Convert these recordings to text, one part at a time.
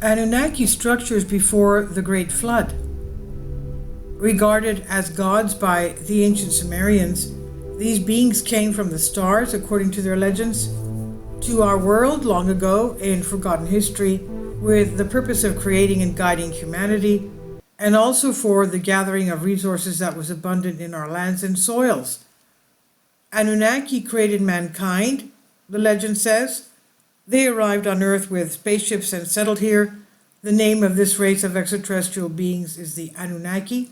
Anunnaki structures before the Great Flood. Regarded as gods by the ancient Sumerians, these beings came from the stars, according to their legends, to our world long ago in forgotten history, with the purpose of creating and guiding humanity, and also for the gathering of resources that was abundant in our lands and soils. Anunnaki created mankind, the legend says. They arrived on Earth with spaceships and settled here. The name of this race of extraterrestrial beings is the Anunnaki.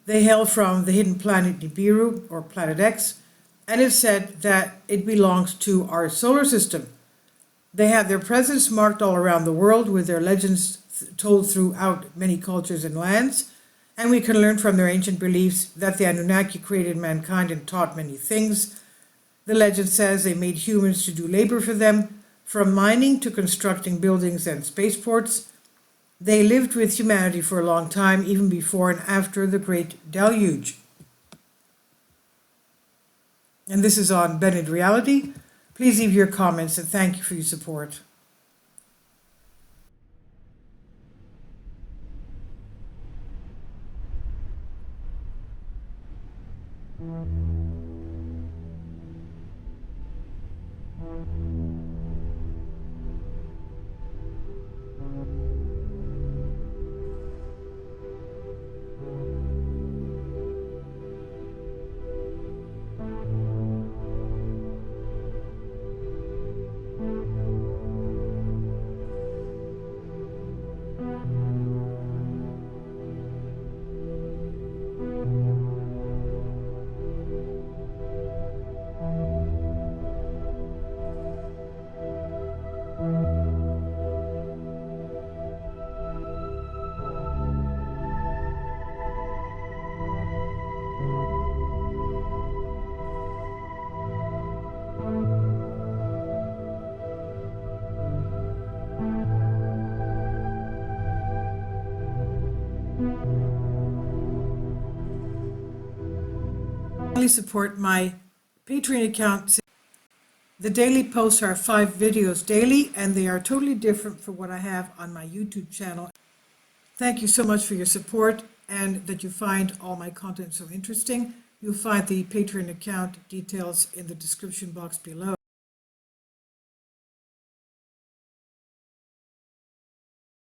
They hail from the hidden planet Nibiru, or Planet X, and it's said that it belongs to our solar system. They have their presence marked all around the world with their legends told throughout many cultures and lands, and we can learn from their ancient beliefs that the Anunnaki created mankind and taught many things. The legend says they made humans to do labor for them, from mining to constructing buildings and spaceports. They lived with humanity for a long time, even before and after the Great Deluge. And this is on Bennett Reality. Please leave your comments and thank you for your support. Support my Patreon account. The daily posts are 5 videos daily, and they are totally different from what I have on my YouTube channel. Thank you so much for your support and that you find all my content so interesting. You'll find the Patreon account details in the description box below.